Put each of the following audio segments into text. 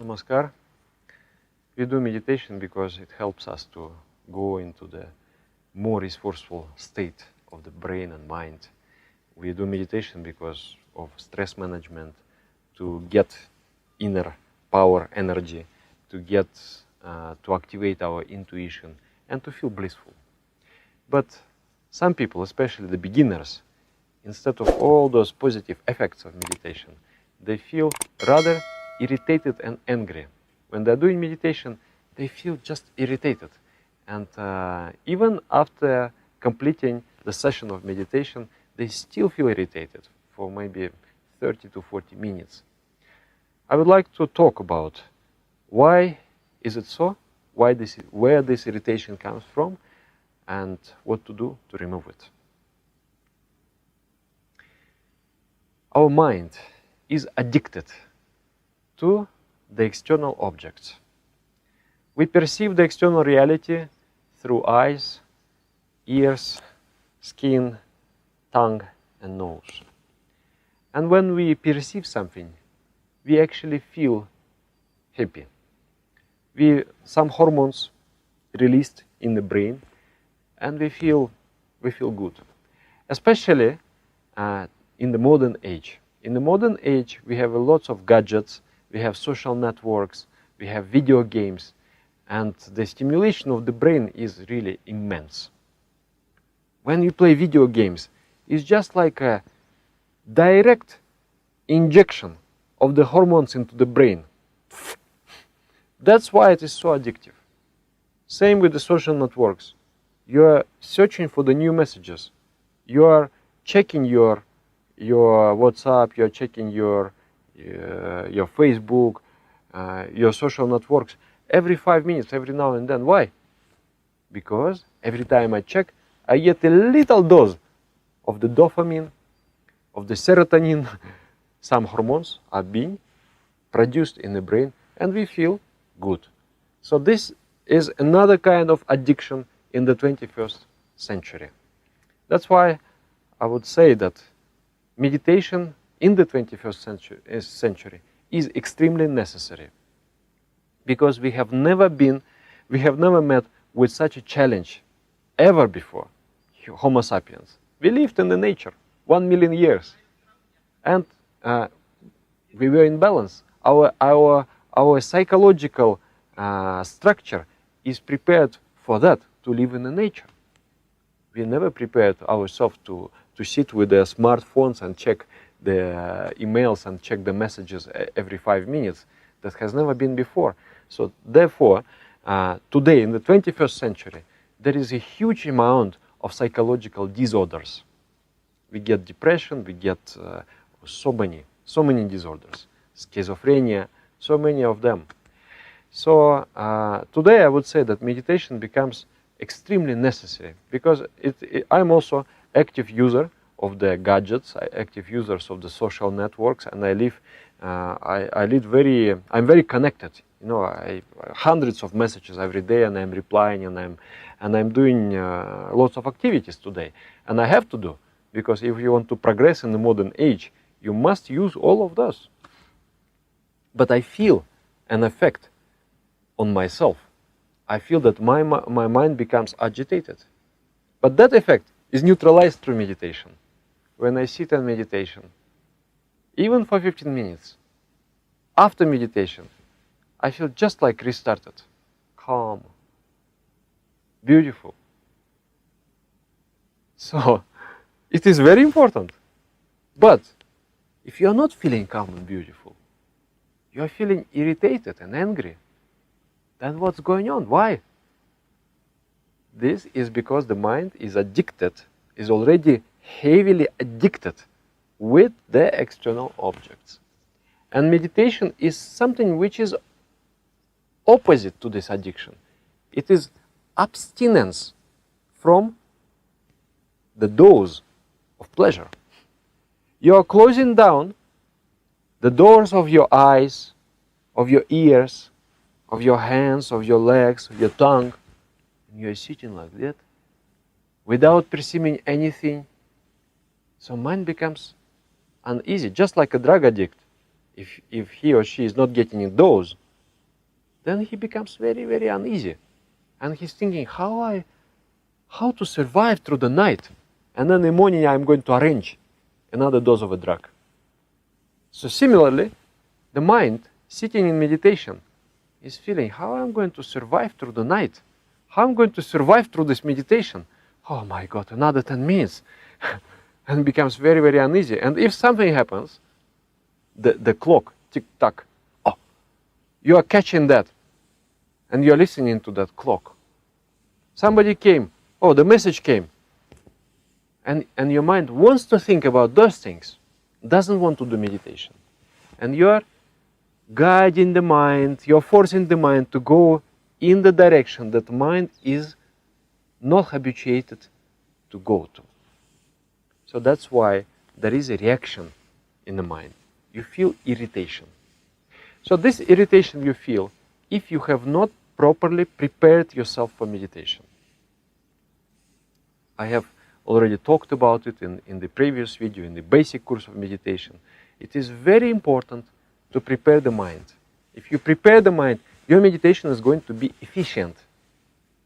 Namaskar. We do meditation because it helps us to go into the more resourceful state of the brain and mind. We do meditation because of stress management, to get inner power, energy, to activate our intuition and to feel blissful. But some people, especially the beginners, instead of all those positive effects of meditation, they feel rather irritated and angry. When they're doing meditation, they feel just irritated. And even after completing the session of meditation, they still feel irritated for maybe 30 to 40 minutes. I would like to talk about why is it so, where this irritation comes from, and what to do to remove it. Our mind is addicted to the external objects. We perceive the external reality through eyes, ears, skin, tongue, and nose. And when we perceive something, we actually feel happy. Some hormones released in the brain, and we feel good. Especially in the modern age. In the modern age, we have lots of gadgets, we have social networks, we have video games, and the stimulation of the brain is really immense. When you play video games, it's just like a direct injection of the hormones into the brain. That's why it is so addictive. Same with the social networks. You are searching for the new messages. You are checking your WhatsApp, you are checking your Facebook, your social networks every 5 minutes, every now and then. Why? Because every time I check, I get a little dose of the dopamine, of the serotonin. Some hormones are being produced in the brain, and we feel good. So this is another kind of addiction in the 21st century. That's why I would say that meditation in the 21st century is extremely necessary, because we have never met with such a challenge ever before, Homo sapiens. We lived in the nature 1 million years, and we were in balance. Our psychological structure is prepared for that, to live in the nature. We never prepared ourselves to sit with the smartphones and check the emails and check the messages every 5 minutes. That has never been before. So therefore, today in the 21st century, there is a huge amount of psychological disorders. We get depression, we get so many disorders, schizophrenia, so many of them. So today I would say that meditation becomes extremely necessary, because I'm also active user of the gadgets, active users of the social networks, and I'm very connected. You know, I hundreds of messages every day, and I'm replying, and I'm doing lots of activities today, and I have to do, because if you want to progress in the modern age, you must use all of those. But I feel an effect on myself. I feel that my mind becomes agitated. But that effect is neutralized through meditation. When I sit in meditation, even for 15 minutes, after meditation, I feel just like restarted, calm, beautiful. So, it is very important. But if you are not feeling calm and beautiful, you are feeling irritated and angry, then what's going on? Why? This is because the mind is addicted, is already heavily addicted with the external objects. And meditation is something which is opposite to this addiction. It is abstinence from the dose of pleasure. You are closing down the doors of your eyes, of your ears, of your hands, of your legs, of your tongue, and you are sitting like that without perceiving anything. So mind becomes uneasy, just like a drug addict. If he or she is not getting a dose then he becomes very, very uneasy. And he's thinking, how to survive through the night. And then in the morning I'm going to arrange another dose of a drug. So similarly, the mind sitting in meditation is feeling, how I'm going to survive through the night? How I'm going to survive through this meditation? Oh my God, another 10 minutes. And becomes very, very uneasy. And if something happens, the clock, tick-tock, oh, you are catching that. And you are listening to that clock. Somebody came, oh, the message came. And your mind wants to think about those things, doesn't want to do meditation. And you are guiding the mind, you're forcing the mind to go in the direction that the mind is not habituated to go to. So that's why there is a reaction in the mind. You feel irritation. So this irritation you feel if you have not properly prepared yourself for meditation. I have already talked about it in the previous video, in the basic course of meditation. It is very important to prepare the mind. If you prepare the mind, your meditation is going to be efficient.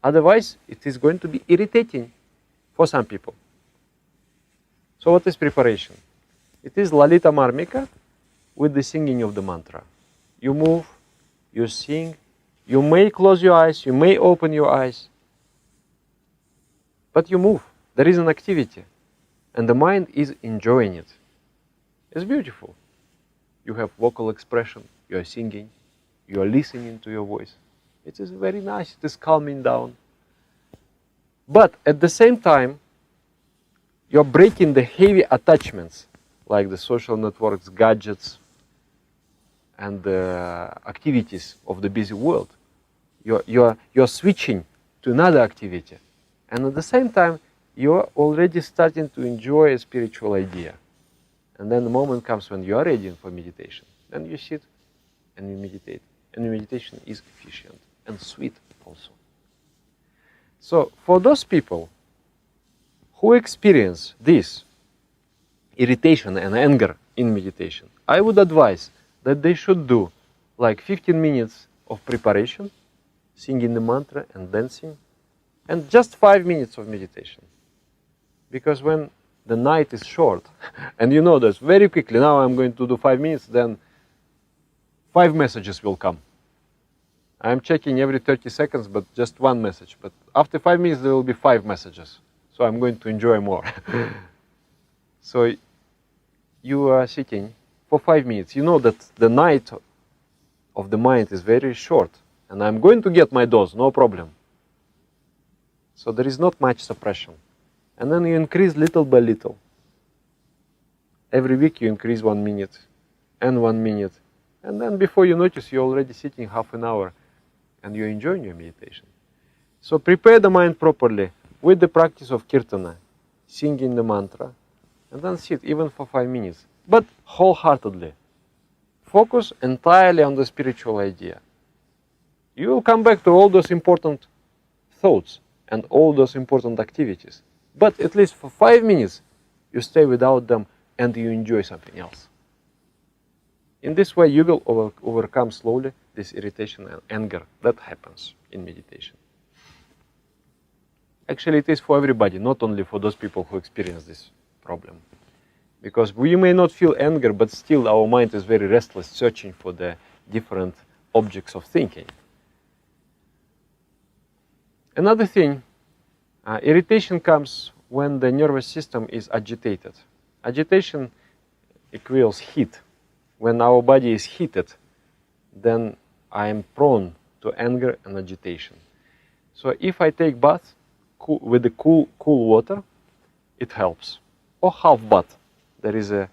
Otherwise, it is going to be irritating for some people. So what is preparation? It is Lalita Marmika with the singing of the mantra. You move, you sing, you may close your eyes, you may open your eyes, but you move. There is an activity, and the mind is enjoying it. It's beautiful. You have vocal expression, you are singing, you are listening to your voice. It is very nice, it is calming down. But at the same time, you're breaking the heavy attachments, like the social networks, gadgets, and the activities of the busy world. You're switching to another activity. And at the same time, you're already starting to enjoy a spiritual idea. And then the moment comes when you are ready for meditation. Then you sit and you meditate. And your meditation is efficient and sweet also. So for those people who experience this irritation and anger in meditation, I would advise that they should do like 15 minutes of preparation, singing the mantra and dancing, and just 5 minutes of meditation. Because when the night is short, and you know this very quickly, now I'm going to do 5 minutes, then 5 messages will come. I'm checking every 30 seconds, but just one message. But after 5 minutes, there will be 5 messages. So I'm going to enjoy more. So you are sitting for 5 minutes. You know that the night of the mind is very short. And I'm going to get my dose, no problem. So there is not much suppression. And then you increase little by little. Every week you increase 1 minute and 1 minute. And then before you notice, you're already sitting half an hour and you're enjoying your meditation. So prepare the mind properly with the practice of kirtana, singing the mantra, and then sit even for 5 minutes, but wholeheartedly. Focus entirely on the spiritual idea. You will come back to all those important thoughts and all those important activities. But at least for 5 minutes, you stay without them and you enjoy something else. In this way, you will overcome slowly this irritation and anger that happens in meditation. Actually, it is for everybody, not only for those people who experience this problem. Because we may not feel anger, but still our mind is very restless, searching for the different objects of thinking. Another thing, irritation comes when the nervous system is agitated. Agitation equals heat. When our body is heated, then I am prone to anger and agitation. So if I take bath with the cool water, it helps. Or half bath. There is a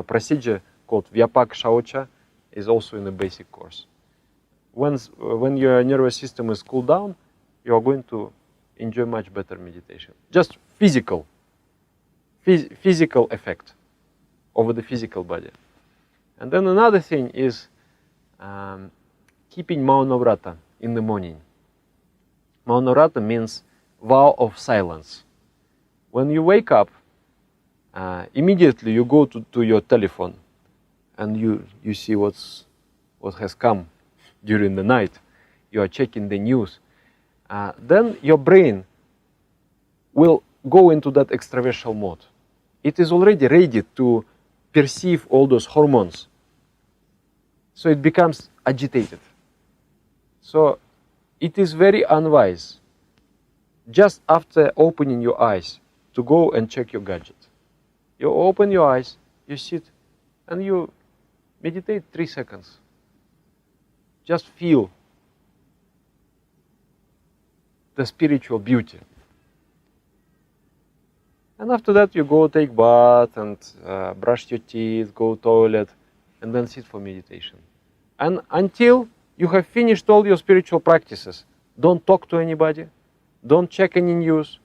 procedure called Vyapak Shaocha, is also in the basic course. When your nervous system is cooled down, you are going to enjoy much better meditation. Just physical effect over the physical body. And then another thing is keeping Maunavrata in the morning. Maunavrata means vow of silence. When you wake up, immediately you go to your telephone and you see what has come during the night. you are checking the news, then your brain will go into that extraversion mode. It is already ready to perceive all those hormones. So it becomes agitated. So it is very unwise, just after opening your eyes, to go and check your gadget. You open your eyes, you sit, and you meditate 3 seconds. Just feel the spiritual beauty. And after that, you go take bath and brush your teeth, go toilet, and then sit for meditation. And until you have finished all your spiritual practices, don't talk to anybody, don't check any news,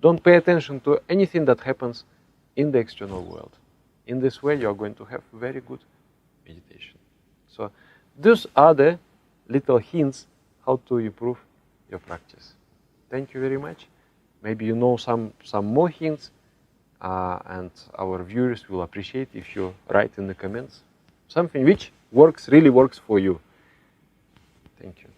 don't pay attention to anything that happens in the external world. In this way, you are going to have very good meditation. So these are the little hints how to improve your practice. Thank you very much. Maybe you know some more hints, and our viewers will appreciate if you write in the comments something which really works for you. Thank you.